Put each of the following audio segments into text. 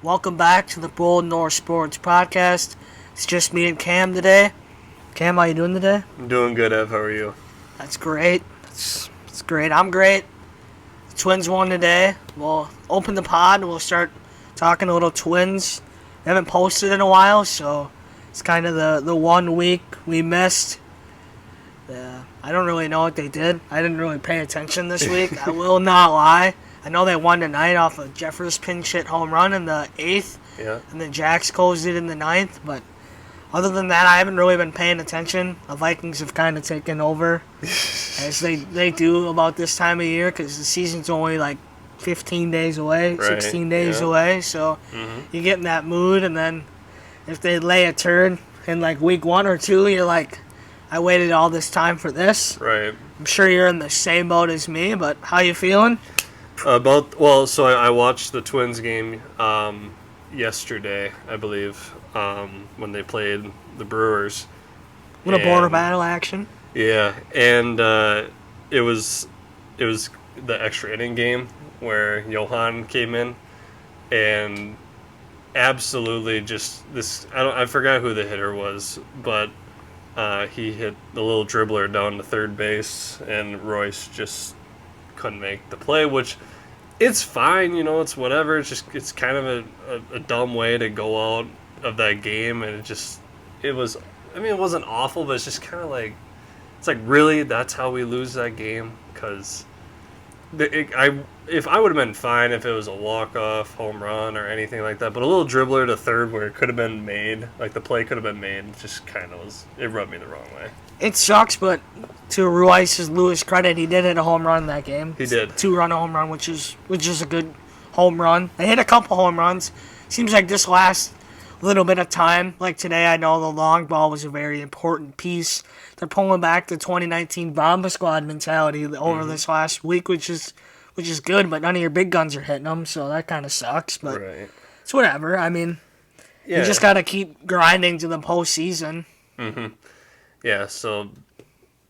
Welcome back to the Bold North Sports Podcast. It's just me and Cam today. Cam, how you doing today? I'm doing good, Ev. How are you? That's great. It's great. I'm great. The Twins won today. We'll open the pod and we'll start talking a little Twins. We haven't posted in a while, so it's kind of the 1 week we missed. I don't really know what they did. I didn't really pay attention this week. I will not lie. I know they won tonight off a Jeffers pinch hit home run in the 8th. Yeah. And then Jax closed it in the 9th. But other than that, I haven't really been paying attention. The Vikings have kind of taken over, as they do about this time of year, because the season's only like 15 days away, Right, 16 days yeah. away. So you get in that mood, and then if they lay a turn in like week 1 or 2, you're like, I waited all this time for this. Right. I'm sure you're in the same boat as me, but how you feeling? So I watched the Twins game yesterday, I believe, when they played the Brewers. What a border And- battle action. Yeah, and it was the extra inning game where Johan came in and absolutely just this. I forgot who the hitter was, but he hit the little dribbler down to third base, and Royce just couldn't make the play, which it's fine, it's whatever. It's kind of a dumb way to go out of that game, and it wasn't awful, but it's just kind of like, it's like, really, that's how we lose that game? Because if I would have been fine if it was a walk-off home run or anything like that, but a little dribbler to third where it could have been made, like the play could have been made, just kind of it rubbed me the wrong way. It sucks, but to Ruiz's Lewis credit, he did hit a home run in that game. He did. 2-run home run, which is a good home run. They hit a couple home runs. Seems like this last little bit of time, like today, I know the long ball was a very important piece. They're pulling back the 2019 Bomba Squad mentality over this last week, which is good, but none of your big guns are hitting them, so that kind of sucks. But Right. it's whatever. I mean, Yeah. you just got to keep grinding to the postseason. Yeah, so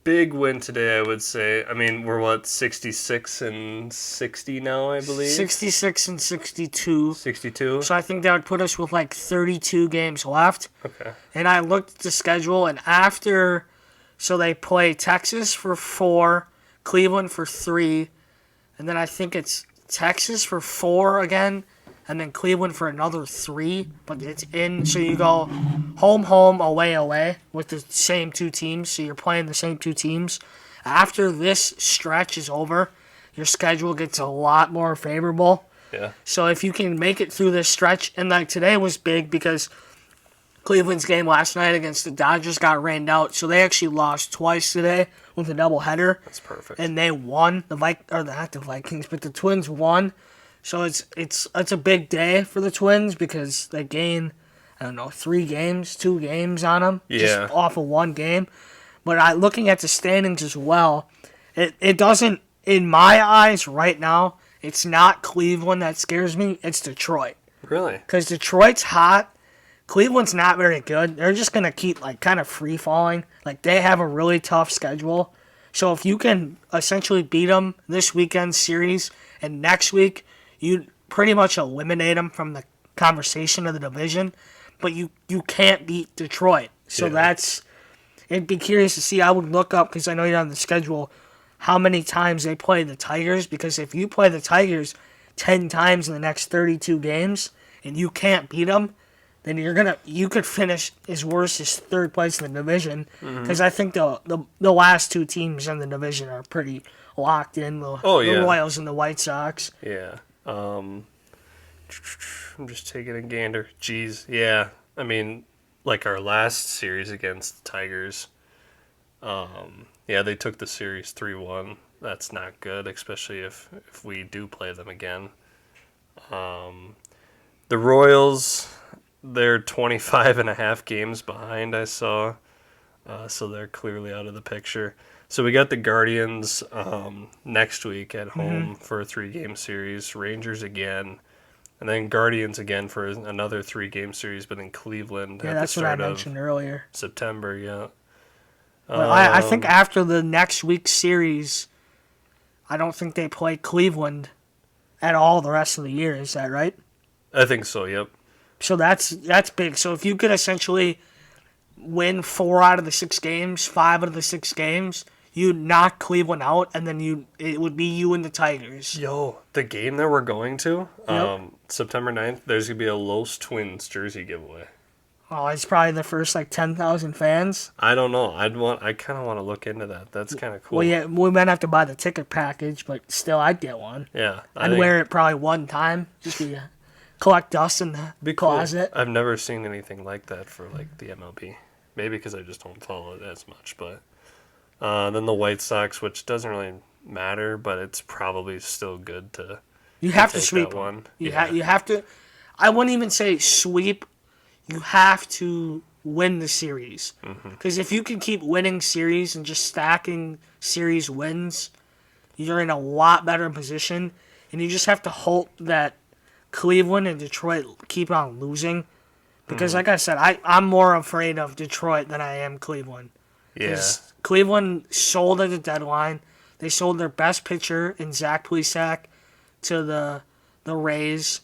big win today, I would say. I mean, we're 66 and 60 now, I believe. 66 and 62. 62? So I think that would put us with like 32 games left. Okay. And I looked at the schedule, and so they play Texas for 4, Cleveland for 3, and then I think it's Texas for 4 again, and then Cleveland for another 3. But it's in, so you go home, away with the same 2 teams. So you're playing the same 2 teams. After this stretch is over, your schedule gets a lot more favorable. Yeah. So if you can make it through this stretch, and like today was big because Cleveland's game last night against the Dodgers got rained out, so they actually lost twice today with a doubleheader. That's perfect. And they won. Not the Vikings, but the Twins won. So it's a big day for the Twins because they gain, 2 games on them Yeah. just off of 1 game. But looking at the standings as well, it doesn't, in my eyes right now, it's not Cleveland that scares me. It's Detroit. Really? Because Detroit's hot. Cleveland's not very good. They're just going to keep, kind of free-falling. They have a really tough schedule. So if you can essentially beat them this weekend series and next week, you pretty much eliminate them from the conversation of the division. But you can't beat Detroit. So Yeah. it'd be curious to see. I would look up, because I know you're on the schedule, how many times they play the Tigers. Because if you play the Tigers 10 times in the next 32 games and you can't beat them, then you could finish as worse as 3rd place in the division. Because I think the last 2 teams in the division are pretty locked in. The Royals and the White Sox. Yeah. I'm just taking a gander. Jeez. Yeah. I mean, like our last series against the Tigers, they took the series 3-1. That's not good, especially if we do play them again. The Royals, they're 25 and a half games behind, I saw. So they're clearly out of the picture. So we got the Guardians next week at home for a 3-game series. Rangers again. And then Guardians again for another 3-game series, but in Cleveland Yeah, at the that's what I start of mentioned earlier. September, yeah. Well, I think after the next week's series, I don't think they play Cleveland at all the rest of the year. Is that right? I think so. Yep. So that's big. So if you could essentially win 4 out of the 6 games, 5 out of the 6 games, you knock Cleveland out, and then it would be you and the Tigers. Yo, the game that we're going to, Yep. September 9th, there's going to be a Los Twins jersey giveaway. Oh, it's probably the first 10,000 fans. I don't know. I kind of want to look into that. That's kind of cool. Well, yeah, we might have to buy the ticket package, but still, I'd get one. Yeah. I'd wear it probably one time, just to collect dust in the closet. Cool. I've never seen anything like that for the MLB. Maybe because I just don't follow it as much, but then the White Sox, which doesn't really matter, but it's probably still good to. You have to take sweep that them. one. You Yeah. have to. I wouldn't even say sweep. You have to win the series. Because if you can keep winning series and just stacking series wins, you're in a lot better position. And you just have to hope that Cleveland and Detroit keep on losing. Because, like I said, I'm more afraid of Detroit than I am Cleveland. Yeah. Because Cleveland sold at the deadline. They sold their best pitcher in Zach Plesac to the Rays.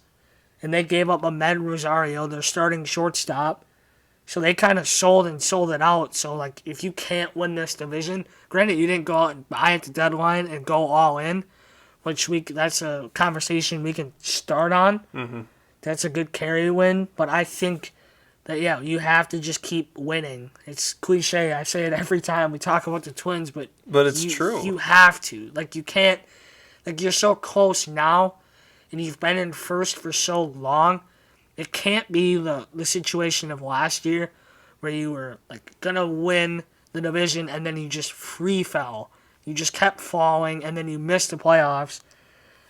And they gave up Ahmed Rosario, their starting shortstop. So they kind of sold it out. So, if you can't win this division, granted, you didn't go out and buy at the deadline and go all in, which that's a conversation we can start on. Mm-hmm. That's a good carry win. But I think that, yeah, you have to just keep winning. It's cliche. I say it every time we talk about the Twins, but it's true. You have to. You can't. You're so close now, and you've been in first for so long. It can't be the situation of last year where you were gonna win the division and then you just free fell. You just kept falling and then you missed the playoffs.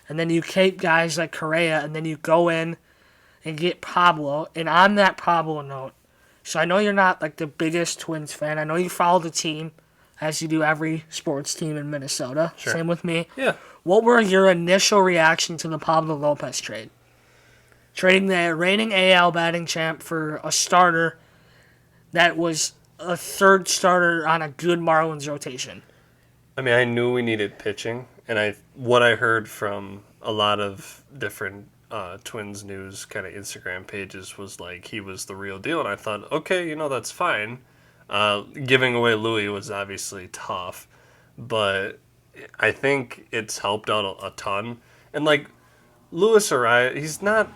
And then you keep guys like Correa and then you go in and get Pablo. And on that Pablo note, so I know you're not the biggest Twins fan. I know you follow the team as you do every sports team in Minnesota. Sure. Same with me. Yeah. What were your initial reaction to the Pablo Lopez trade? Trading the reigning AL batting champ for a starter that was a third starter on a good Marlins rotation. I mean, I knew we needed pitching, and what I heard from a lot of different Twins news kind of Instagram pages was he was the real deal, and I thought, okay, that's fine. Giving away Louis was obviously tough, but I think it's helped out a ton. And Luis Arraez, he's not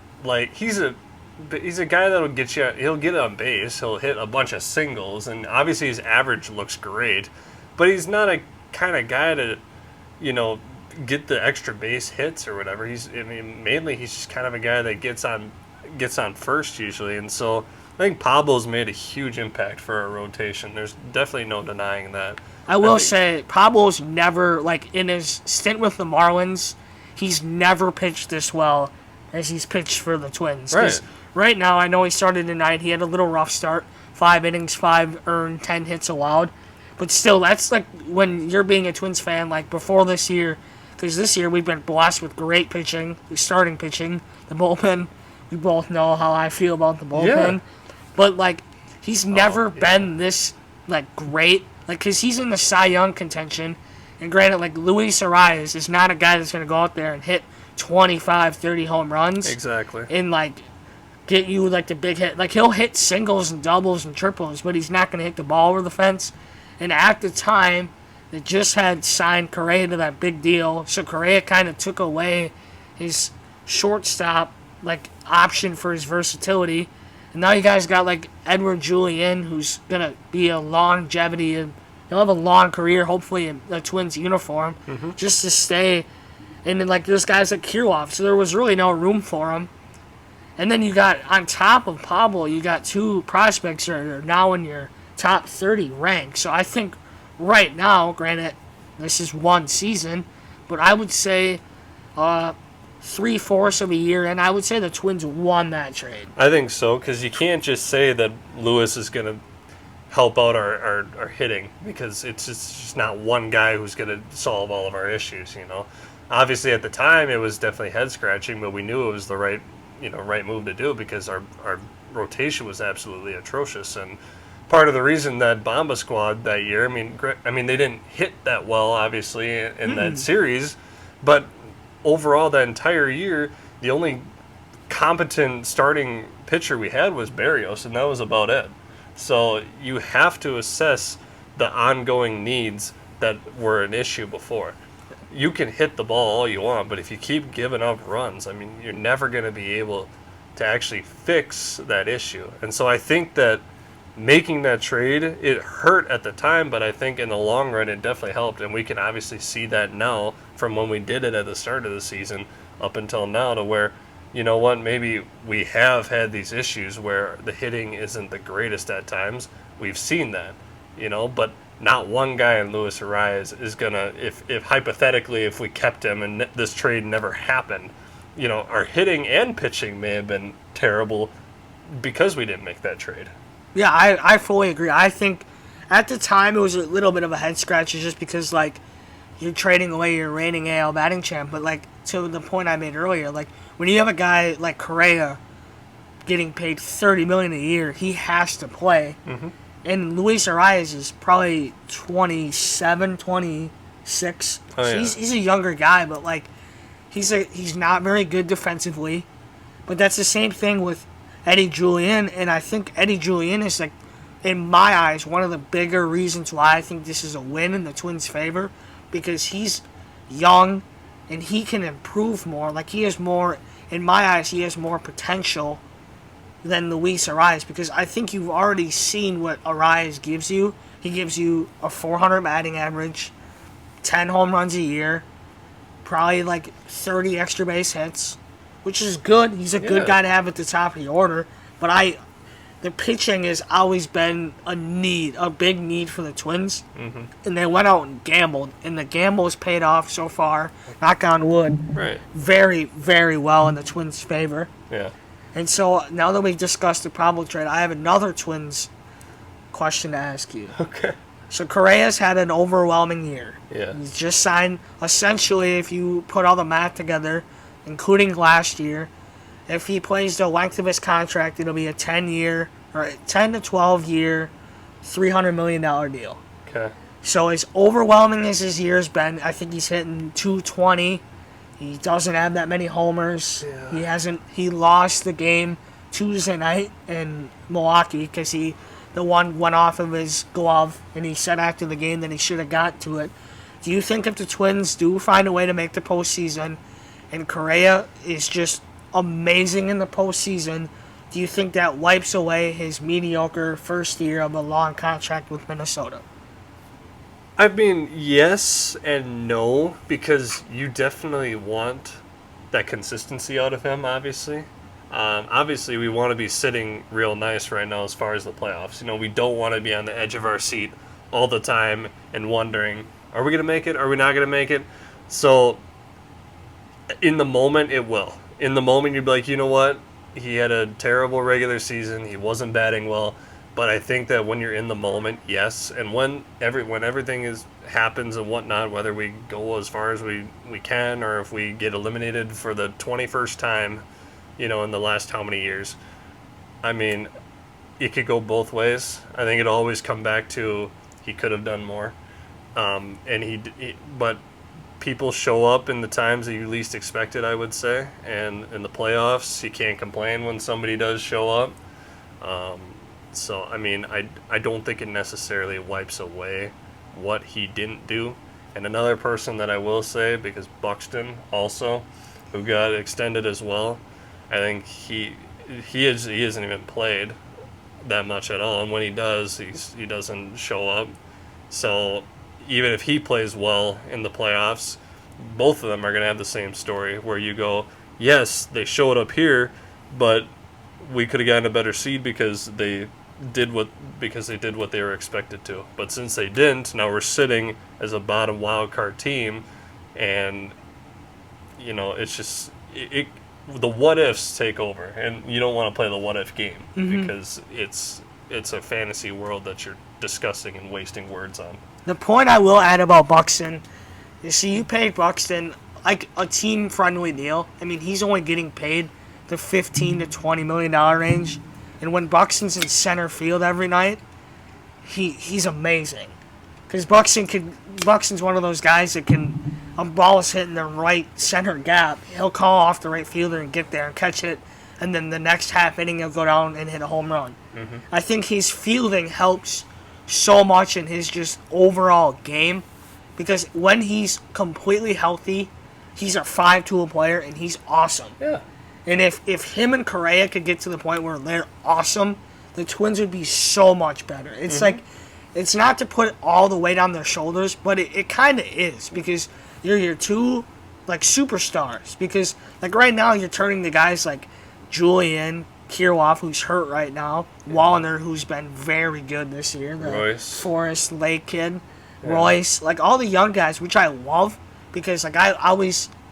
he's a guy that'll get you. He'll get on base. He'll hit a bunch of singles, and obviously his average looks great. But he's not a kind of guy to, get the extra base hits or whatever. Mainly he's just kind of a guy that gets on first usually, and so I think Pablo's made a huge impact for our rotation. There's definitely no denying that. I will say Pablo's never in his stint with the Marlins, he's never pitched this well as he's pitched for the Twins. Right. Right now, I know he started tonight. He had a little rough start. 5 innings, 5 earned, 10 hits allowed. But still, that's when you're being a Twins fan, before this year. Because this year we've been blessed with great pitching, starting pitching, the bullpen. We both know how I feel about the bullpen. Yeah. But, he's never been this, great. Because he's in the Cy Young contention. And granted, Luis Arraez is not a guy that's going to go out there and hit 25, 30 home runs. Exactly. And, get you, the big hit. He'll hit singles and doubles and triples, but he's not going to hit the ball over the fence. And at the time, they just had signed Correa to that big deal. So Correa kind of took away his shortstop, option for his versatility. And now you guys got, Edward Julian, who's going to be a longevity. And he'll have a long career, hopefully, in the Twins uniform, just to stay. And then, there's guys like Kirilloff. So there was really no room for him. And then you got, on top of Pablo, you got 2 prospects that are now in your top 30 rank. So I think right now, granted, this is one season, but I would say 3/4 of a year, and I would say the Twins won that trade. I think so, because you can't just say that Lewis is going to help out our hitting, because it's just not one guy who's going to solve all of our issues, Obviously, at the time, it was definitely head-scratching, but we knew it was the right move to do because our rotation was absolutely atrocious. And part of the reason that Bomba squad that year, I mean they didn't hit that well, obviously, in that series, but overall that entire year, the only competent starting pitcher we had was Barrios, and that was about it. So you have to assess the ongoing needs that were an issue before. You can hit the ball all you want, but if you keep giving up runs, I mean, you're never going to be able to actually fix that issue. And so I think that making that trade, it hurt at the time, but I think in the long run it definitely helped, and we can obviously see that now from when we did it at the start of the season up until now, to where, you know what, maybe we have had these issues where the hitting isn't the greatest at times. We've seen that, but not one guy in Luis Arias is gonna, if hypothetically, if we kept him and this trade never happened, our hitting and pitching may have been terrible because we didn't make that trade. Yeah, I fully agree. I think at the time it was a little bit of a head scratcher just because, like, you're trading away your reigning AL batting champ. But, like, to the point I made earlier, like, when you have a guy like Correa getting paid $30 million a year, he has to play. Mm-hmm. And Luis Arias is probably 27, 26. Oh, So yeah. he's a younger guy, but, like, he's not very good defensively. But that's the same thing with Eddie Julien, and I think Eddie Julien is, like, in my eyes, one of the bigger reasons why I think this is a win in the Twins' favor, because he's young and he can improve more. Like, he has more, in my eyes, he has more potential than Luis Arias, because I think you've already seen what Arias gives you. He gives you a 400 batting average, 10 home runs a year, probably like 30 extra base hits, which is good. He's a good guy to have at the top of the order. But the pitching has always been a big need for the Twins. Mm-hmm. And they went out and gambled. And the gamble has paid off so far, knock on wood, Right. very, very well in the Twins' favor. Yeah. And so now that we've discussed the Pablo trade, I have another Twins question to ask you. Okay. So Correa's had an overwhelming year. Yeah. He's just signed, essentially, if you put all the math together, including last year, if he plays the length of his contract, it'll be a 10 to 12 year, $300 million deal. Okay. So as overwhelming as his year's been, I think he's hitting 220. He doesn't have that many homers. Yeah. He lost the game Tuesday night in Milwaukee because the one went off of his glove, and he said after the game that he should have got to it. Do you think if the Twins do find a way to make the postseason, and Correa is just amazing in the postseason, do you think that wipes away his mediocre first year of a long contract with Minnesota? I mean, yes and no, because you definitely want that consistency out of him, obviously. Obviously, we want to be sitting real nice right now as far as the playoffs. We don't want to be on the edge of our seat all the time and wondering, are we going to make it? Are we not going to make it? So, in the moment, it will. In the moment, you'd be like, you know what? He had a terrible regular season. He wasn't batting well. But I think that when you're in the moment, yes. And when everything happens and whatnot, whether we go as far as we can or if we get eliminated for the 21st time, in the last how many years, I mean, it could go both ways. I think it'll always come back to he could have done more. But people show up in the times that you least expect it, I would say. And in the playoffs, you can't complain when somebody does show up. So, I mean, I don't think it necessarily wipes away what he didn't do. And another person that I will say, because Buxton also, who got extended as well, I think he hasn't even played that much at all. And when he does, he doesn't show up. So even if he plays well in the playoffs, both of them are going to have the same story where you go, yes, they showed up here, but we could have gotten a better seed because they did what they were expected to. But since they didn't, now we're sitting as a bottom wild card team, and it's just the what ifs take over, and you don't want to play the what if game because it's a fantasy world that you're discussing and wasting words on. The point I will add about Buxton is, see, you paid Buxton like a team friendly deal. I mean, he's only getting paid the $15 to $20 million range. And when Buxton's in center field every night, he's amazing. Because Buxton's one of those guys that a ball is hitting the right center gap, he'll call off the right fielder and get there and catch it and then the next half inning he'll go down and hit a home run. I think his fielding helps so much in his just overall game, because when he's completely healthy, he's a 5-tool player and he's awesome. Yeah. And if him and Correa could get to the point where they're awesome, the Twins would be so much better. It's like, it's not to put all the weight on their shoulders, but it kind of is, because you're your two, like, superstars. Because, like, right now you're turning to guys like Julian, Kirilloff, who's hurt right now, Wallner, who's been very good this year, the Royce. Forest Lake kid, Royce, like, all the young guys, which I love, because, like,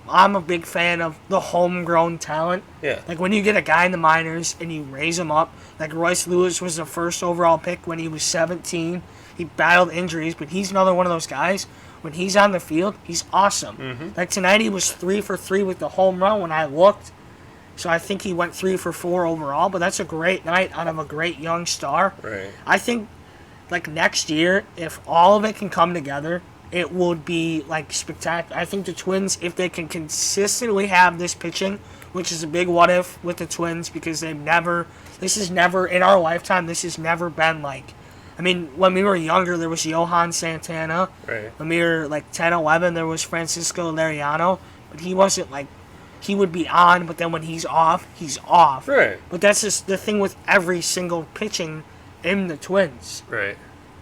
I'm a big fan of the homegrown talent. Yeah. Like, when you get a guy in the minors and you raise him up, like Royce Lewis was the first overall pick when he was 17. He battled injuries, but he's another one of those guys. When he's on the field, he's awesome. Like, tonight he was 3 for 3 with the home run when I looked. So I think he went 3 for 4 overall, but that's a great night out of a great young star. Right. I think, like, next year, if all of it can come together, it would be, like, spectacular. I think the Twins, if they can consistently have this pitching, which is a big what if with the Twins, because this has never, in our lifetime, this has never been like, I mean, when we were younger, there was Johan Santana. Right. When we were, like, 10, 11, there was Francisco Liriano. But he wasn't, like, he would be on, but then when he's off, he's off. Right. But that's just the thing with every single pitching in the Twins. Right.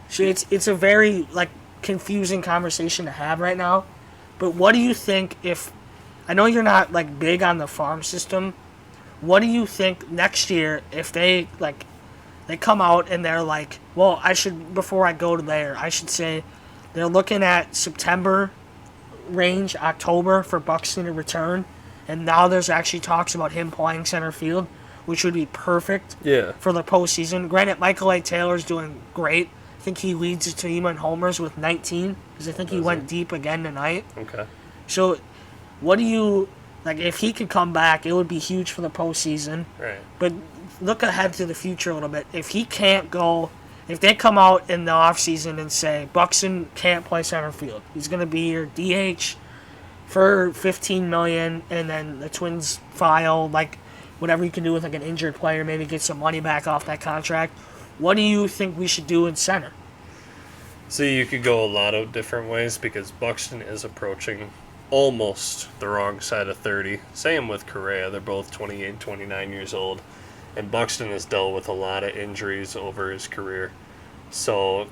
So it's a very, like, confusing conversation to have right now. But what do you think if, I know you're not, like, big on the farm system, what do you think next year if they, like, they come out and they're like, well, before I go to there, I should say they're looking at September range, October for Buxton to return, and now there's actually talks about him playing center field, which would be perfect for the postseason. Granted, Michael A. Taylor's doing great. I think he leads the team in homers with 19, because I think he went deep again tonight. Okay. So, what do you, like, if he could come back, it would be huge for the postseason. Right. But look ahead to the future a little bit. If he can't go, if they come out in the offseason and say, Buxton can't play center field, he's going to be your DH for $15 million, and then the Twins file, like, whatever you can do with, like, an injured player, maybe get some money back off that contract. What do you think we should do in center? See, you could go a lot of different ways, because Buxton is approaching almost the wrong side of 30. Same with Correa. They're both 28, 29 years old. And Buxton has dealt with a lot of injuries over his career. So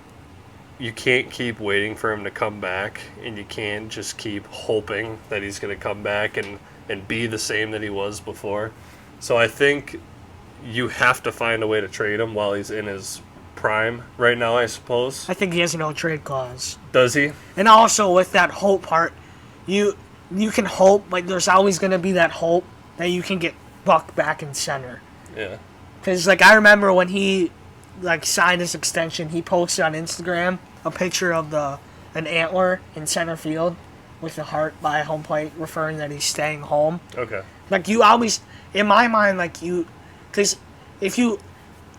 you can't keep waiting for him to come back, and you can't just keep hoping that he's going to come back and be the same that he was before. So I think you have to find a way to trade him while he's in his prime right now, I suppose. I think he has a no trade clause. Does he? And also with that hope part, you can hope, like, there's always going to be that hope that you can get Buck back in center. Yeah. Because, like, I remember when he, like, signed his extension, he posted on Instagram a picture of an antler in center field with the heart by home plate, referring that he's staying home. Okay. Like, you always, in my mind, like, because if you,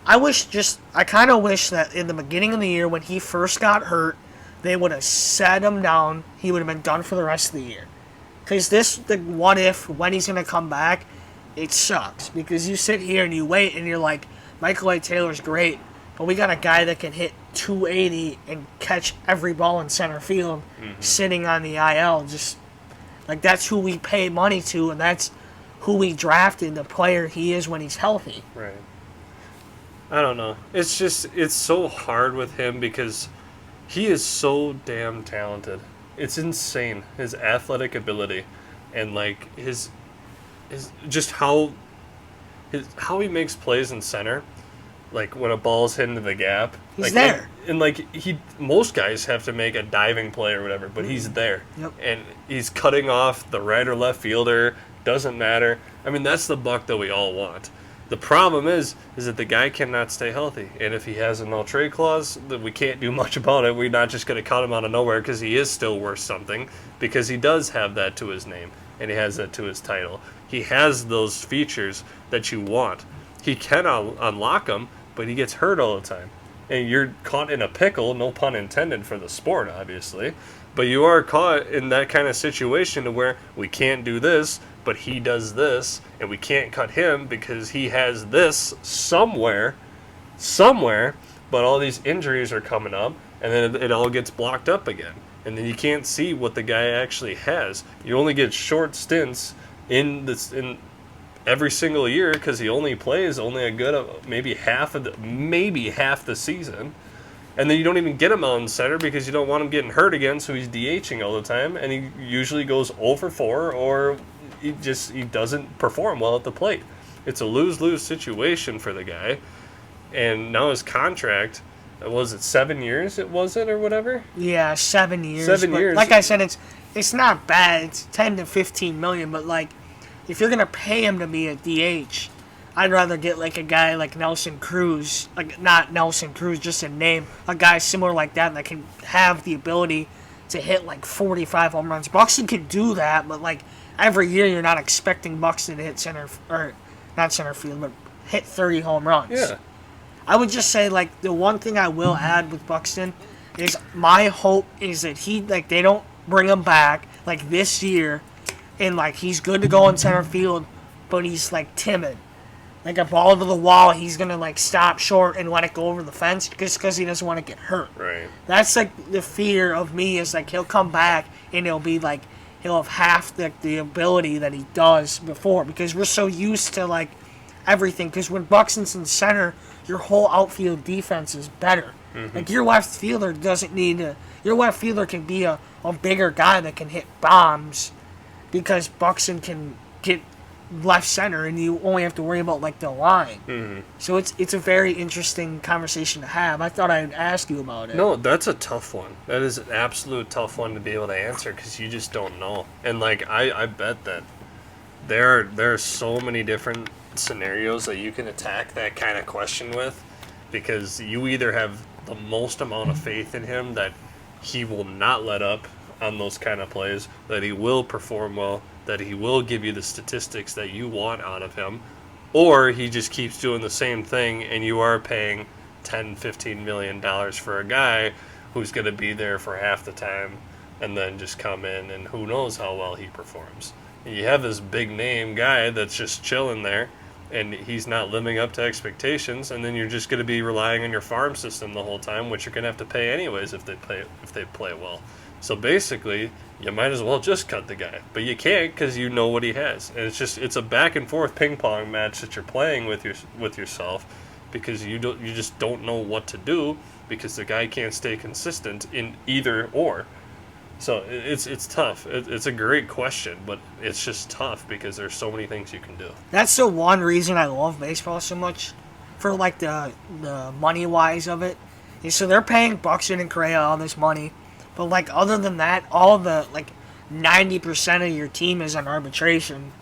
I kind of wish that in the beginning of the year when he first got hurt, they would have set him down. He would have been done for the rest of the year. Because the what if, when he's going to come back, it sucks. Because you sit here and you wait and you're like, Michael A. Taylor's great, but we got a guy that can hit 280 and catch every ball in center field sitting on the IL. Just, like, that's who we pay money to, and that's who we drafted, the player he is when he's healthy. Right. I don't know. It's just, it's so hard with him because he is so damn talented. It's insane, his athletic ability, and, like, his just how he makes plays in center. Like, when a ball's hit into the gap, He's like, there. And like, most guys have to make a diving play or whatever, but he's there. Yep. And he's cutting off the right or left fielder. Doesn't matter. I mean, that's the Buck that we all want. The problem is that the guy cannot stay healthy, and if he has a no trade clause, then we can't do much about it. We're not just going to cut him out of nowhere because he is still worth something, because he does have that to his name and he has that to his title. He has those features that you want. He can unlock them, but he gets hurt all the time, and you're caught in a pickle. No pun intended for the sport, obviously, But you are caught in that kind of situation to where we can't do this, but he does this, and we can't cut him because he has this somewhere, but all these injuries are coming up, and then it all gets blocked up again. And then you can't see what the guy actually has. You only get short stints in every single year because he only plays only a good maybe half the season. And then you don't even get him on center because you don't want him getting hurt again, so he's DHing all the time, and he usually goes 0 for 4, or he doesn't perform well at the plate. It's a lose-lose situation for the guy. And now his contract, was it 7 years? Or whatever? Yeah, 7 years. 7 years. Like I said, it's not bad. It's 10 to 15 million, but like, if you're gonna pay him to be a DH, I'd rather get like a guy like Nelson Cruz, like not Nelson Cruz, just a name, a guy similar like that can have the ability to hit like 45 home runs. Buxton could do that, but like every year you're not expecting Buxton to hit not center field, but hit 30 home runs. Yeah. I would just say, like, the one thing I will add with Buxton is my hope is that they don't bring him back, like, this year, and, like, he's good to go in center field, but he's, like, timid. Like, a ball to the wall, he's going to, like, stop short and let it go over the fence just because he doesn't want to get hurt. Right. That's, like, the fear of me is, like, he'll come back and he'll be, like, he'll have half the ability that he does before because we're so used to, like, everything. Because when Buxton's in center, your whole outfield defense is better. Mm-hmm. Like, your left fielder doesn't need to... Your left fielder can be a bigger guy that can hit bombs because Buxton can get left center and you only have to worry about, like, the line. Mm-hmm. So it's a very interesting conversation to have. I thought I'd ask you about it. No, that's a tough one. That is an absolute tough one to be able to answer because you just don't know. And, like, I bet that there are so many different scenarios that you can attack that kind of question with because you either have the most amount of faith in him that he will not let up on those kind of plays, that he will perform well, that he will give you the statistics that you want out of him, or he just keeps doing the same thing and you are paying $10-15 million for a guy who's going to be there for half the time and then just come in and who knows how well he performs. And you have this big name guy that's just chilling there and he's not living up to expectations, and then you're just going to be relying on your farm system the whole time, which you're going to have to pay anyways if they play well. So basically, you might as well just cut the guy, but you can't because you know what he has, and it's a back and forth ping pong match that you're playing with yourself because you just don't know what to do because the guy can't stay consistent in either or. So it's tough. It's a great question, but it's just tough because there's so many things you can do. That's the one reason I love baseball so much, for like the money wise of it. And so they're paying Buxton and Correa all this money, but like other than that, all the like 90% of your team is on arbitration,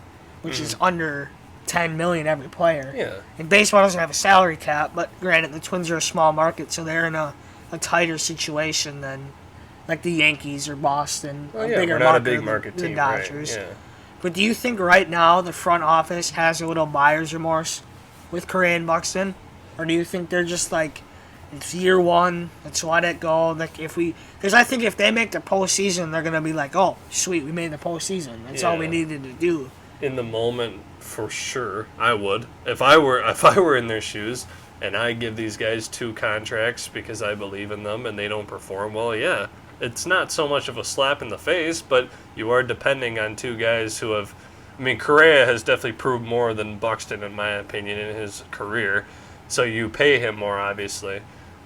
which is under $10 million every player. Yeah. And baseball doesn't have a salary cap, but granted, the Twins are a small market, so they're in a tighter situation than like the Yankees or Boston, we're not a big market team, Dodgers. Right? Yeah. But do you think right now the front office has a little buyer's remorse with Correa and Buxton, or do you think they're just like, it's year one, let's let it go? Like because I think if they make the postseason, they're gonna be like, oh sweet, we made the postseason. That's all we needed to do. In the moment, for sure, I would. If I were in their shoes, and I give these guys 2 contracts because I believe in them, and they don't perform well, yeah. It's not so much of a slap in the face, but you are depending on 2 guys who have... I mean, Correa has definitely proved more than Buxton, in my opinion, in his career. So you pay him more, obviously.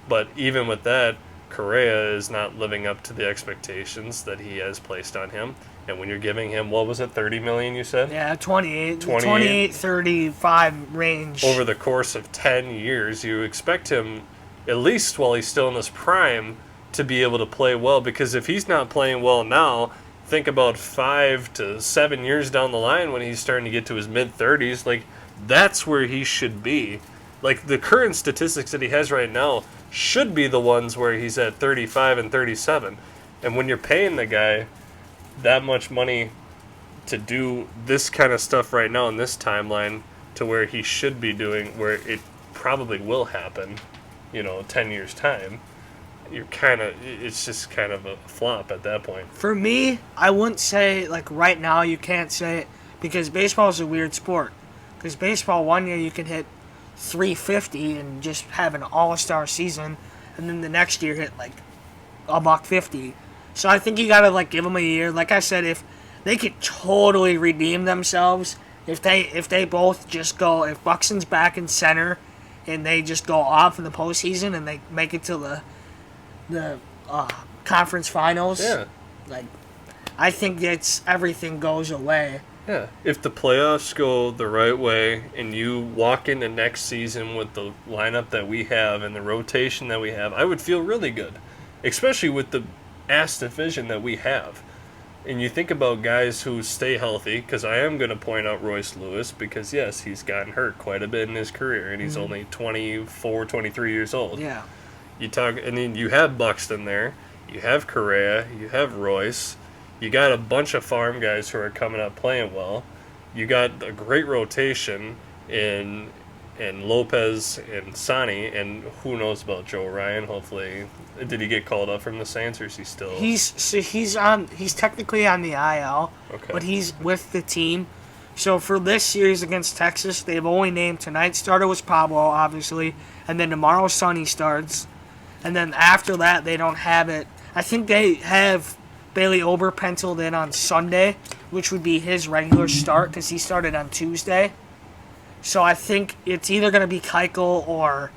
But even with that, Correa is not living up to the expectations that he has placed on him. And when you're giving him, what was it, $30 million, you said? Yeah, 28, 35 range. Over the course of 10 years, you expect him, at least while he's still in his prime, to be able to play well, because if he's not playing well now, think about 5 to 7 years down the line when he's starting to get to his mid-30s, like, that's where he should be. Like, the current statistics that he has right now should be the ones where he's at 35 and 37. And when you're paying the guy that much money to do this kind of stuff right now in this timeline to where he should be doing, where it probably will happen, 10 years' time, it's just kind of a flop at that point. For me, I wouldn't say, like, right now you can't say it because baseball is a weird sport. Because baseball, one year you can hit 350 and just have an all-star season, and then the next year hit, like, a $150. So I think you gotta, like, give them a year. Like I said, if they could totally redeem themselves, if they both just go, if Buxton's back in center and they just go off in the postseason and they make it to the conference finals, Yeah. like, I think everything goes away. Yeah. If the playoffs go the right way and you walk into next season with the lineup that we have and the rotation that we have, I would feel really good. Especially with the ass division that we have. And you think about guys who stay healthy, because I am going to point out Royce Lewis, because yes, he's gotten hurt quite a bit in his career, and he's only 24, 23 years old. Yeah. And then you have Buxton there, you have Correa, you have Royce, you got a bunch of farm guys who are coming up playing well, you got a great rotation in Lopez and Sonny, and who knows about Joe Ryan. Hopefully, did he get called up from the Saints, or is he still? He's technically on the IL, Okay. but he's with the team. So for this series against Texas, they've only named tonight's starter was Pablo, obviously, and then tomorrow Sonny starts, and then after that they don't have it. I think they have Bailey Ober penciled in on Sunday, which would be his regular start because he started on Tuesday. So I think it's either going to be Keuchel or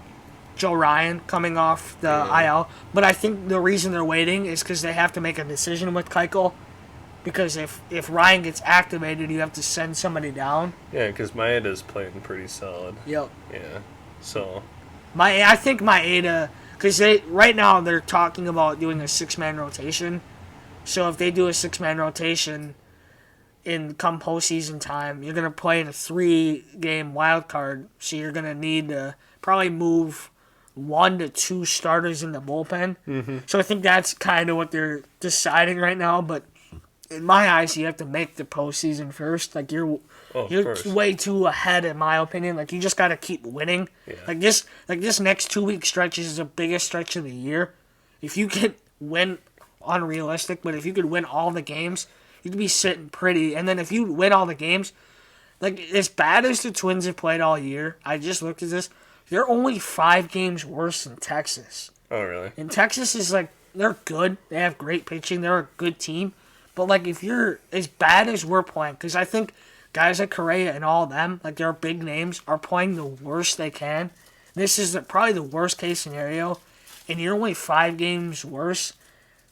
Joe Ryan coming off the IL. But I think the reason they're waiting is because they have to make a decision with Keuchel. Because if Ryan gets activated, you have to send somebody down. Yeah, because Maeda's playing pretty solid. Yep. Yeah, so I think Maeda, because right now they're talking about doing a 6-man rotation. So if they do a 6-man rotation in come postseason time, you're going to play in a 3-game wild card, so you're going to need to probably move 1 to 2 starters in the bullpen. Mm-hmm. So I think that's kind of what they're deciding right now, but in my eyes, you have to make the postseason first. Like, you're way too ahead, in my opinion. Like, you just got to keep winning. Yeah. Like this next 2-week stretch is the biggest stretch of the year. If you can win, unrealistic, but if you could win all the games, you could be sitting pretty. And then if you win all the games, like, as bad as the Twins have played all year, I just looked at this, they're only 5 games worse than Texas. Oh, really? And Texas is, like, they're good. They have great pitching. They're a good team. But, like, if you're as bad as we're playing, because I think guys like Correa and all of them, like, their big names, are playing the worst they can. This is probably the worst case scenario, and you're only 5 games worse.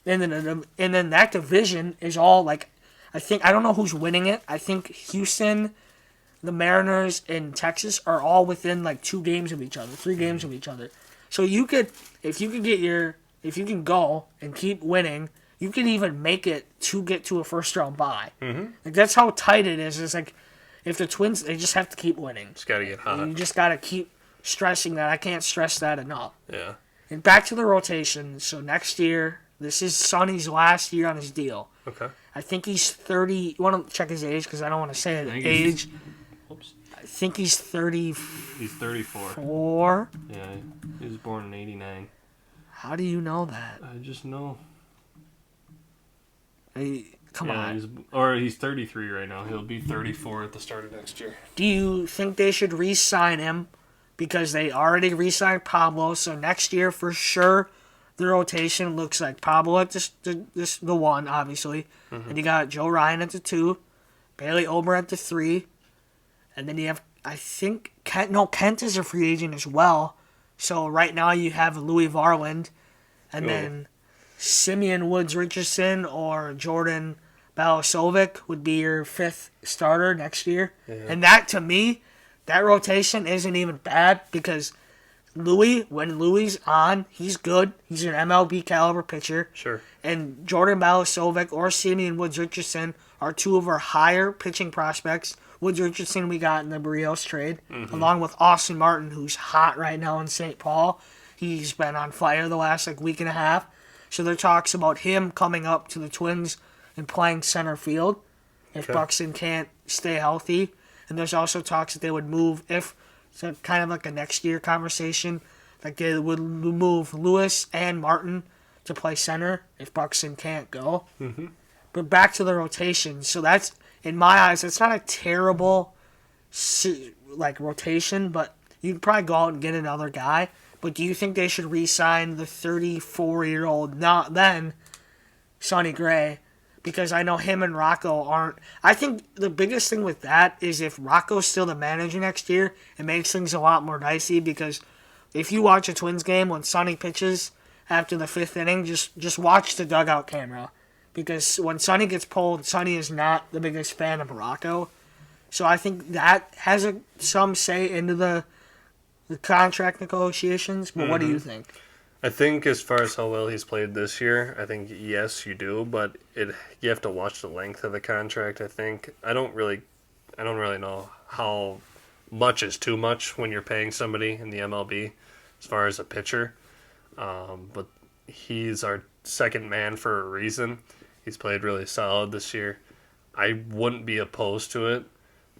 And then that division is all, like, I don't know who's winning it. I think Houston, the Mariners, and Texas are all within, like, 2 games of each other, 3 games of each other. So if you can go and keep winning, you can even make it to get to a first-round bye. Mm-hmm. Like, that's how tight it is. It's like, if the Twins, they just have to keep winning. Just got to get hot. You just got to keep stressing that. I can't stress that enough. Yeah. And back to the rotation. So next year, this is Sonny's last year on his deal. Okay. I think he's 30. You want to check his age because I don't want to say the age. I think he's 34. He's 34. Yeah, he was born in 89. How do you know that? I just know. Come on. He's 33 right now. He'll be 34 at the start of next year. Do you think they should re-sign him? Because they already re-signed Pablo, so next year for sure the rotation looks like Pablo at the 1, obviously. Mm-hmm. And you got Joe Ryan at the 2, Bailey Ober at the 3, and then you have, I think, Kent is a free agent as well. So right now you have Louis Varland, and then Simeon Woods Richardson or Jordan Balasovic would be your 5th starter next year. Yeah. And that, to me, that rotation isn't even bad because when Louis on, he's good. He's an MLB caliber pitcher. Sure. And Jordan Balasovic or Simeon Woods Richardson are 2 of our higher pitching prospects. Woods Richardson we got in the Barrios trade, along with Austin Martin, who's hot right now in St. Paul. He's been on fire the last week and a half. So there are talks about him coming up to the Twins and playing center field if Buxton can't stay healthy. And there's also talks that they would move kind of like a next year conversation, like they would move Lewis and Martin to play center if Buxton can't go. Mm-hmm. But back to the rotation. So that's, in my eyes, it's not a terrible rotation, but you'd probably go out and get another guy. But do you think they should re-sign the 34-year-old, not then, Sonny Gray? Because I know him and Rocco aren't. I think the biggest thing with that is if Rocco's still the manager next year, it makes things a lot more dicey. Because if you watch a Twins game when Sonny pitches after the 5th inning, just watch the dugout camera. Because when Sonny gets pulled, Sonny is not the biggest fan of Rocco. So I think that has some say into the contract negotiations. But what do you think? I think as far as how well he's played this year, I think yes, you do, but you have to watch the length of the contract. I think I don't really know how much is too much when you're paying somebody in the MLB as far as a pitcher. But he's our second man for a reason. He's played really solid this year. I wouldn't be opposed to it.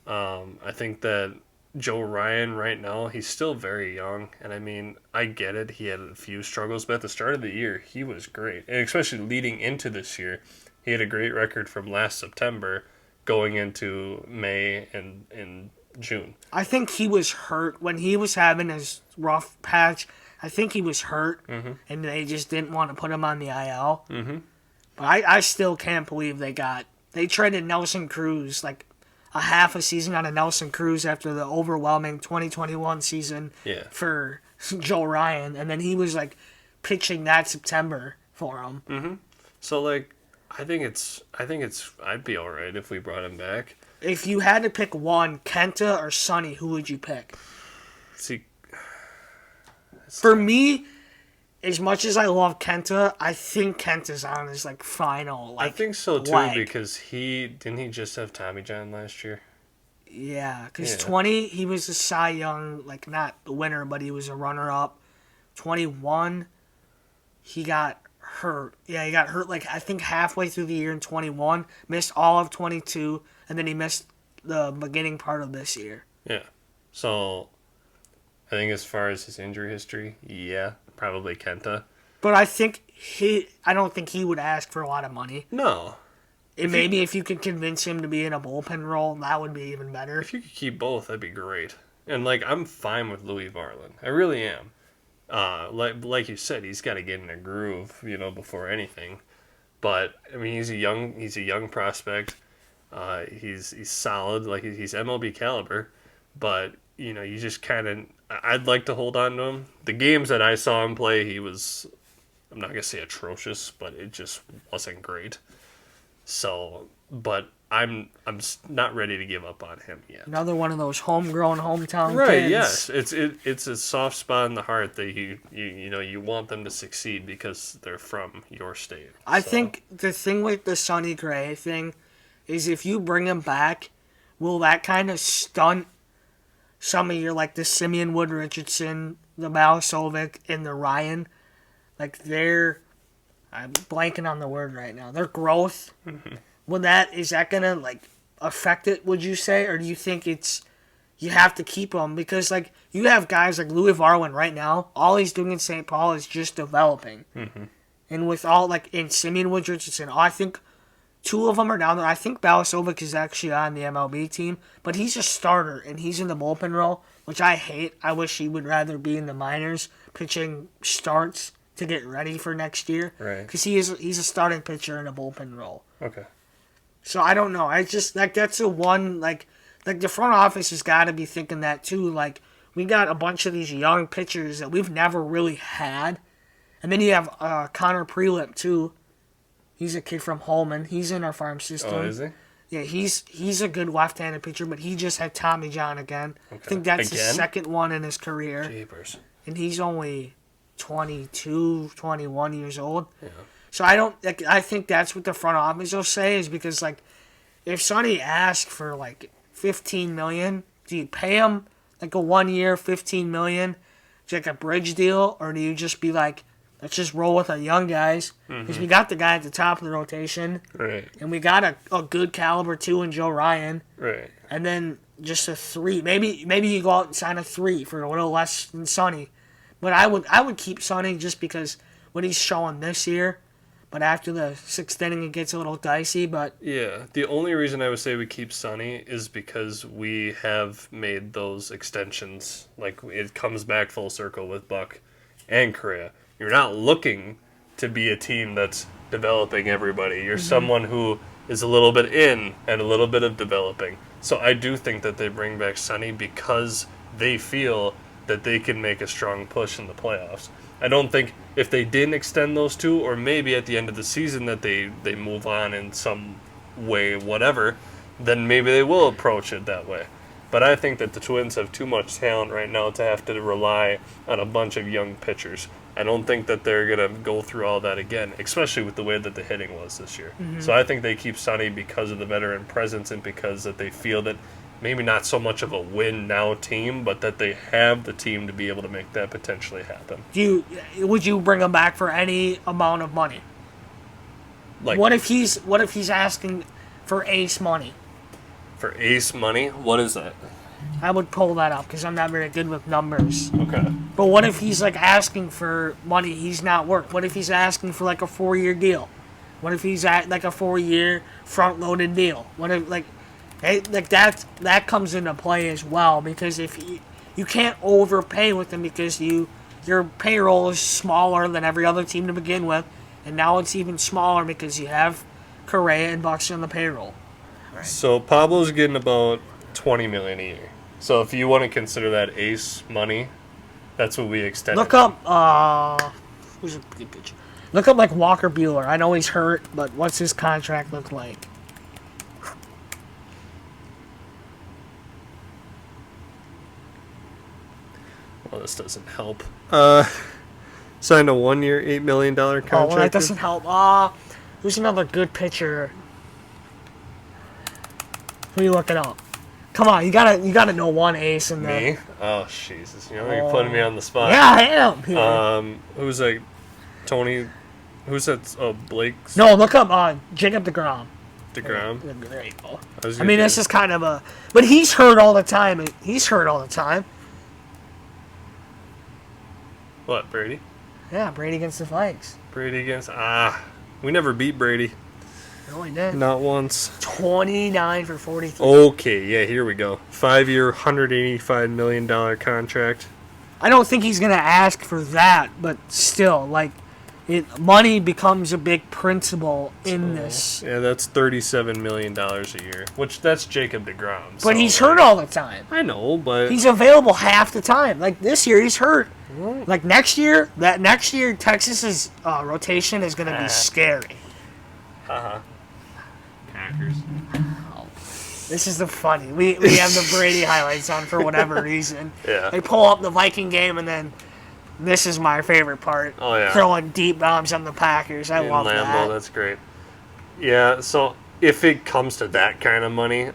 I think that Joe Ryan right now, he's still very young, and I mean, I get it. He had a few struggles, but at the start of the year, he was great. And especially leading into this year, he had a great record from last September going into May and June. I think he was hurt when he was having his rough patch. I think he was hurt, and they just didn't want to put him on the IL. Mm-hmm. But I still can't believe they traded Nelson Cruz, like a half a season on a Nelson Cruz after the overwhelming 2021 season for Joe Ryan, and then he was like pitching that September for him. Mm-hmm. So like, I think I'd be all right if we brought him back. If you had to pick one, Kenta or Sonny, who would you pick? See, for me, as much as I love Kenta, I think Kenta's on his like final. Like, I think so too leg. because didn't he just have Tommy John last year? Yeah, because 20 he was a Cy Young, like not the winner, but he was a runner-up. 21, he got hurt. Yeah, he got hurt like I think halfway through the year in 21. Missed all of 22, and then he missed the beginning part of this year. Yeah, so I think as far as his injury history, probably Kenta. But I don't think he would ask for a lot of money. No. Maybe if you could convince him to be in a bullpen role, that would be even better. If you could keep both, that'd be great. And like, I'm fine with Louis Varland. I really am. Like you said, he's got to get in a groove, before anything. But I mean, he's a young prospect. He's solid. Like he's MLB caliber. But you just kind of. I'd like to hold on to him. The games that I saw him play, he was, I'm not going to say atrocious, but it just wasn't great. So, but I'm not ready to give up on him yet. Another one of those homegrown hometown right, kids. Yes. It's a soft spot in the heart that you want them to succeed because they're from your state. I think the thing with the Sonny Gray thing is if you bring him back, will that kind of stunt some of your, like, the Simeon Wood Richardson, the Malasovic, and the Ryan, like, I'm blanking on the word right now, their growth, is that going to, like, affect it, would you say? Or do you think you have to keep them? Because, like, you have guys like Louis Varland right now, all he's doing in St. Paul is just developing. Mm-hmm. And with all, like, in Simeon Wood Richardson, I think 2 of them are down there. I think Balasovic is actually on the MLB team, but he's a starter, and he's in the bullpen role, which I hate. I wish he would rather be in the minors, pitching starts to get ready for next year. Right. Because he's a starting pitcher in a bullpen role. Okay. So I don't know. I just, like, that's the one, like the front office has got to be thinking that, too. Like, we got a bunch of these young pitchers that we've never really had. And then you have Connor Prelip, too. He's a kid from Holman. He's in our farm system. Oh, is he? Yeah, he's a good left-handed pitcher, but he just had Tommy John again. Okay. I think that's his second one in his career. Jeepers. And he's only 22, 21 years old. Yeah. So I think that's what the front office will say is because, like, if Sonny asks for, like, $15 million, do you pay him, like, a 1 year, $15 million, like a bridge deal, or do you just be like, let's just roll with our young guys. Because we got the guy at the top of the rotation. Right. And we got a good caliber, too, in Joe Ryan. Right. And then just a 3. Maybe you go out and sign a 3 for a little less than Sonny. But I would keep Sonny just because what he's showing this year. But after the sixth inning, it gets a little dicey. But Yeah, the only reason I would say we keep Sonny is because we have made those extensions. Like, it comes back full circle with Buck and Correa. You're not looking to be a team that's developing everybody. You're someone who is a little bit in and a little bit of developing. So I do think that they bring back Sonny because they feel that they can make a strong push in the playoffs. I don't think if they didn't extend those two, or maybe at the end of the season that they move on in some way, whatever, then maybe they will approach it that way. But I think that the Twins have too much talent right now to have to rely on a bunch of young pitchers. I don't think that they're going to go through all that again, especially with the way that the hitting was this year. So I think they keep Sonny because of the veteran presence and because that they feel that maybe not so much of a win-now team, but that they have the team to be able to make that potentially happen. would you bring him back for any amount of money? Like, What if he's asking for ace money? for ace money, what is that? I would pull that up because I'm not very good with numbers. Okay. But what if he's like asking for money he's not worth? What if he's asking for like a 4-year deal? What if he's at like a 4-year front-loaded deal? What if like that comes into play as well, because if you can't overpay with him because your payroll is smaller than every other team to begin with, and now it's even smaller because you have Correa and Bucks on the payroll. So Pablo's getting about $20 million a year. So if you want to consider that ace money, that's what we extended. Look up who's a good pitcher? Look up like Walker Buehler. I know he's hurt, but what's his contract look like? Well, this doesn't help. Signed a 1-year, $8 million contract. Oh, well, that doesn't help. Who's another good pitcher? Who are you looking up? Come on, you gotta know one ace in there. Me? Oh, Jesus. You're putting me on the spot. Yeah, I am. Yeah. Who's like Tony? Who's that? Oh, Blake's No, look up Jacob DeGrom. DeGrom. There you go. I mean, this is kind of a... But he's hurt all the time. He's hurt all the time. What, Brady? Yeah, Brady against the Vikes. Brady against... we never beat Brady. No, he did. Not once. 29 for 43. Okay, yeah, here we go. 5-year, $185 million contract. I don't think he's going to ask for that, but still, like, money becomes a big principle in this. Yeah, that's $37 million a year, which that's Jacob DeGrom. But he's hurt all the time. I know, but... He's available half the time. Like, this year, he's hurt. Like, next year, Texas's rotation is going to be scary. Packers. This is the funny. We have the Brady highlights on for whatever reason. Yeah. They pull up the Viking game, and then this is my favorite part. Oh, yeah. Throwing deep bombs on the Packers. I love Lambeau, that. that's great. Yeah, so if it comes to that kind of money,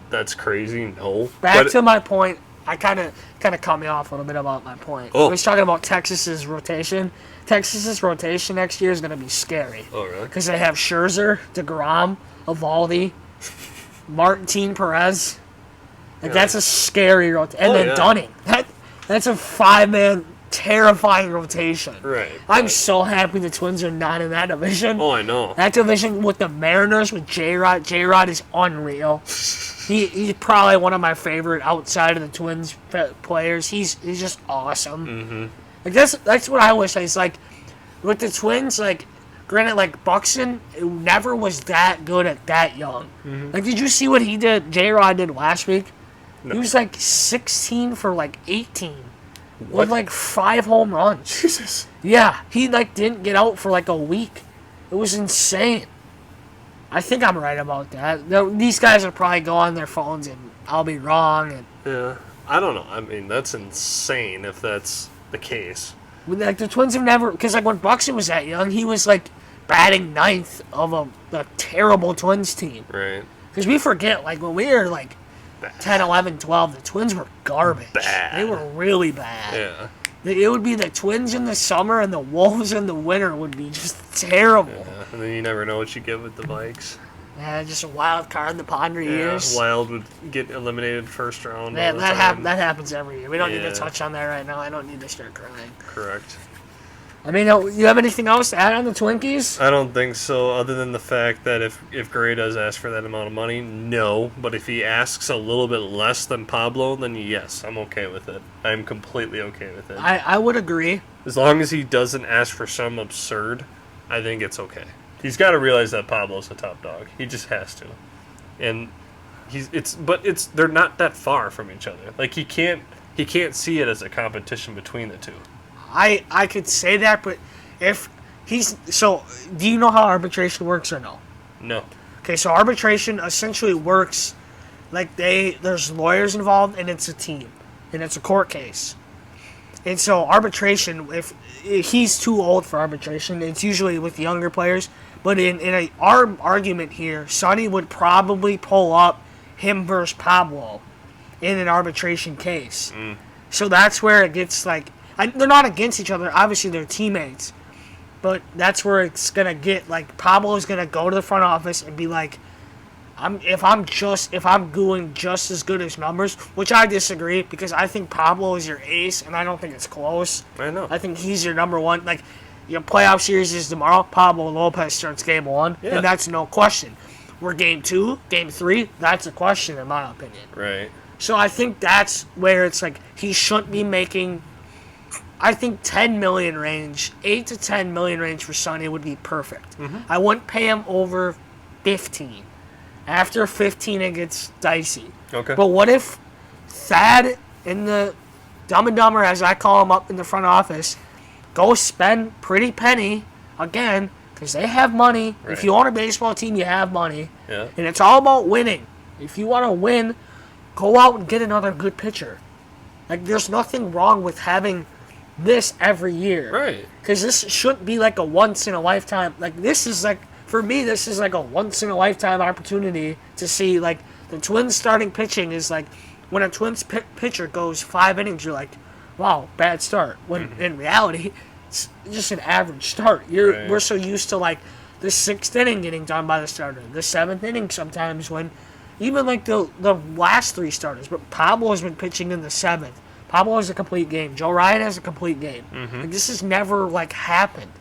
that's crazy. No. Back to my point. I kind of cut me off a little bit about my point. Oh. I was talking about Texas's rotation. Texas's rotation next year is going to be scary. Oh, really? Because they have Scherzer, DeGrom, Evaldi, Martin Perez. Like, that's a scary rotation. And then Dunning. That's a 5-man terrifying rotation. Right. I'm so happy the Twins are not in that division. Oh, I know. That division with the Mariners with J-Rod. J-Rod is unreal. He's probably one of my favorite outside of the Twins players. He's just awesome. Mm-hmm. Like that's what I wish. It's like with the Twins, like granted, like Buxton never was that good at that young. Mm-hmm. Like, did you see what he did? J-Rod did last week? No. He was like 16 for like 18 What? with like 5 home runs. Jesus. Yeah, he like didn't get out for like a week. It was insane. I think I'm right about that. These guys are probably go on their phones and I'll be wrong. And Yeah. I don't know. I mean, that's insane if that's the case. like the Twins have never, because like when Buxton was that young, he was like batting 9th of a terrible Twins team. Right. Because we forget, like when we were like 10, 11, 12, the Twins were garbage. Bad. They were really bad. Yeah. It would be the Twins in the summer and the Wolves in the winter would be just terrible. Yeah. And then you never know what you get with the Vikes. Yeah, just a wild card in the Padre years. Wild would get eliminated first round. Man, all the that time. happens every year. We don't need Yeah. to touch on that right now. I don't need to start crying. Correct. I mean, you have anything else to add on the Twinkies? I don't think so, other than the fact that if Gray does ask for that amount of money, no. But if he asks a little bit less than Pablo, then yes, I'm okay with it. I'm completely okay with it. I would agree. As long as he doesn't ask for some absurd, I think it's okay. He's got to realize that Pablo's the top dog. He just has to. And they're not that far from each other. Like he can't see it as a competition between the two. I could say that, but if do you know how arbitration works or no? No. Okay, so arbitration essentially works like there's lawyers involved and it's a team and it's a court case. And so arbitration, if he's too old for arbitration, it's usually with younger players. But in our argument here, Sonny would probably pull up him versus Pablo in an arbitration case. So that's where it gets like, they're not against each other. Obviously, they're teammates. But that's where it's going to get, like, Pablo's going to go to the front office and be like, if I'm doing just as good as numbers, which I disagree, because I think Pablo is your ace, and I don't think it's close. I know. I think he's your number one. Like, your playoff series is tomorrow. Pablo Lopez starts game 1, and that's no question. We're game 2, game 3, that's a question, in my opinion. Right. So I think that's where it's like, he shouldn't be making... I think 10 million range, 8 to 10 million range for Sonny would be perfect. I wouldn't pay him over 15. After 15, it gets dicey. Okay. But what if Thad in the Dumb and Dumber, as I call him up in the front office, go spend Pretty Penny again, because they have money. Right. If you own a baseball team, you have money. Yeah. And it's all about winning. If you want to win, go out and get another good pitcher. Like, there's nothing wrong with having this every year. Right. Because this shouldn't be like a once-in-a-lifetime. Like, this is like, for me, this is like a once-in-a-lifetime opportunity to see, like, the Twins starting pitching is like, when a Twins pitcher goes 5 innings, you're like, wow, bad start. When in reality, it's just an average start. We're so used to, like, the 6th inning getting done by the starter, the 7th inning sometimes when, even like the last 3 starters, but Pablo has been pitching in the 7th. Pablo has a complete game. Joe Ryan has a complete game. Like, this has never, like, happened.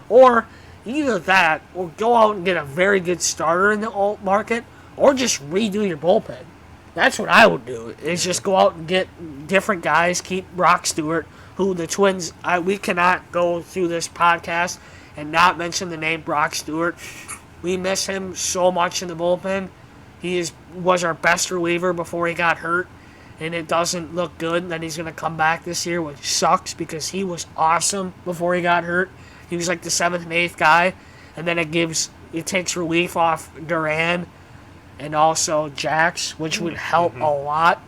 Or either that, or go out and get a very good starter in the alt market, or just redo your bullpen. That's what I would do, is just go out and get different guys, keep Brock Stewart, who the Twins, we cannot go through this podcast and not mention the name Brock Stewart. We miss him so much in the bullpen. He was our best reliever before he got hurt. And it doesn't look good that he's going to come back this year, which sucks because he was awesome before he got hurt. He was like the 7th and 8th guy. And then it takes relief off Duran and also Jax, which would help a lot.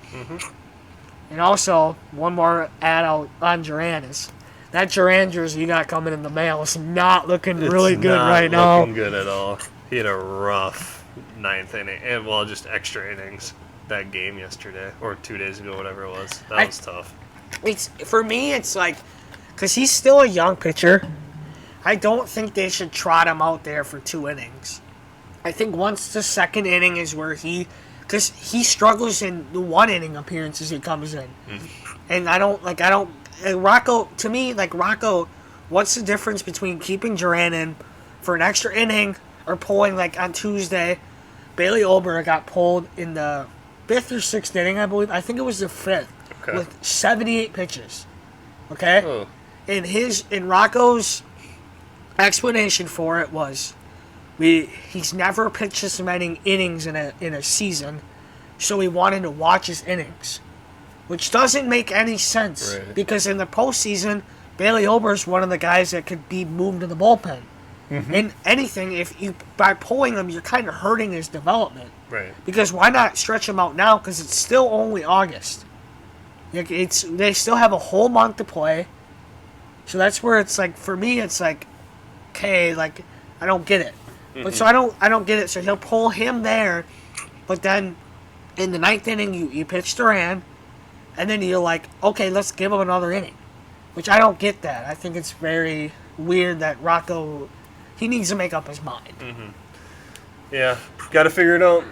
And also, one more add on Duran is that Duran jersey you got coming in the mail is not looking really good right now. Not looking good at all. He had a rough 9th inning, and well, just extra innings. That game yesterday or 2 days ago, whatever it was. That was tough. For me, it's like, because he's still a young pitcher, I don't think they should trot him out there for 2 innings. I think once the 2nd inning is where because he struggles in the 1 inning appearances he comes in. And Rocco, to me, like, Rocco, what's the difference between keeping Duran in for an extra inning or pulling, like, on Tuesday? Bailey Ober got pulled in the 5th or 6th inning, I believe. I think it was the 5th, with 78 pitches. Okay? Oh. And Rocco's explanation for it was, he's never pitched this many innings in a season, so he wanted to watch his innings, which doesn't make any sense because in the postseason, Bailey Ober is one of the guys that could be moved to the bullpen. And anything, by pulling him, you're kind of hurting his development. Right. Because why not stretch him out now? Because it's still only August. Like, they still have a whole month to play. So that's where it's like, for me, it's like, okay, like, I don't get it. But so I don't get it. So he'll pull him there, but then in the 9th inning you pitch Duran, and then you're like, okay, let's give him another inning. Which I don't get that. I think it's very weird that Rocco, he needs to make up his mind. Yeah, got to figure it out.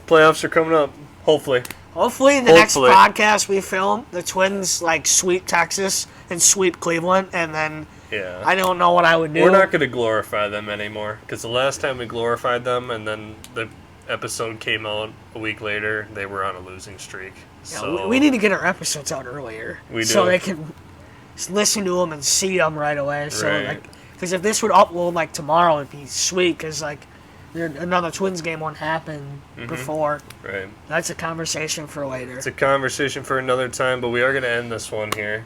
Playoffs are coming up, hopefully. Hopefully the next podcast we film, the Twins, like, sweep Texas and sweep Cleveland, and then Yeah. I don't know what I would do. We're not going to glorify them anymore because the last time we glorified them and then the episode came out a week later, they were on a losing streak. Yeah, So we need to get our episodes out earlier. We So do. they can listen to them and see them right away. So, Right. because if this would upload, like, tomorrow, it'd be sweet, because, like, another Twins game won't happen before. right. That's a conversation for later. It's a conversation for another time, but we are going to end this one here.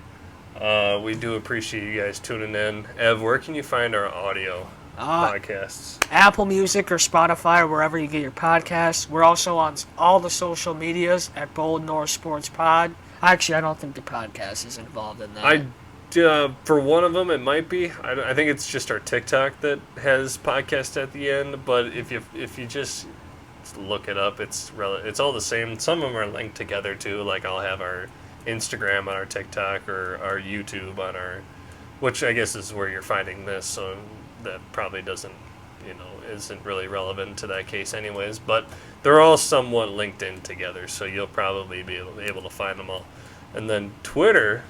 We do appreciate you guys tuning in. Ev, where can you find our audio podcasts? Apple Music or Spotify or wherever you get your podcasts. We're also on all the social medias at Bold North Sports Pod. Actually, I don't think the podcast is involved in that. For one of them, it might be. I think it's just our TikTok that has podcast at the end. But if you just look it up, it's all the same. Some of them are linked together too. Like I'll have our Instagram on our TikTok or our YouTube on our, which I guess is where you're finding this. So that probably isn't really relevant to that case anyways. But they're all somewhat linked in together, so you'll probably be able to find them all. And then Twitter.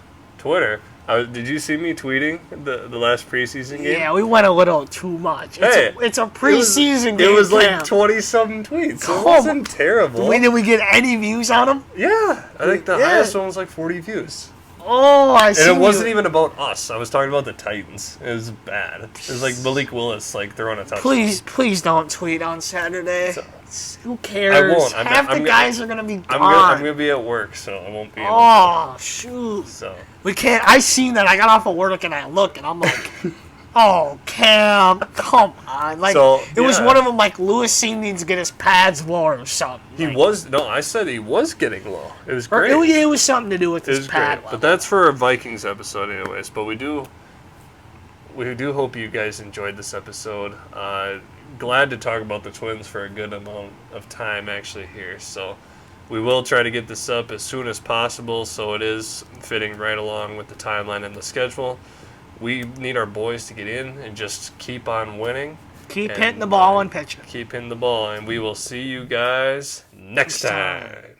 Did you see me tweeting the last preseason game? Yeah, we went a little too much. It's a preseason game. It was like Cam. 20-something tweets. So it Come wasn't terrible. Did we get any views on them? Yeah, I think the Yeah. highest one was like 40 views. Oh, I see. And it wasn't even about us. I was talking about the Titans. It was bad. It was like Malik Willis like throwing a touchdown. Please don't tweet on Saturday. Who cares? I won't. Half the guys are gonna be gone. I'm gonna be at work, so I won't be able to. Oh shoot! So We can't. I seen that. I got off of work and I look and I'm like, oh Cam, come on! Like So, it was yeah. one of them. Like Lewis Seen needs to get his pads lower or something. I said he was getting low. It was great. It was something to do with It his was pad great. level. But that's for a Vikings episode anyways. But we do hope you guys enjoyed this episode. Glad to talk about the Twins for a good amount of time actually here. So we will try to get this up as soon as possible so it is fitting right along with the timeline and the schedule. We need our boys to get in and just keep on winning. Keep hitting the ball and pitching. Keep hitting the ball, and we will see you guys next time.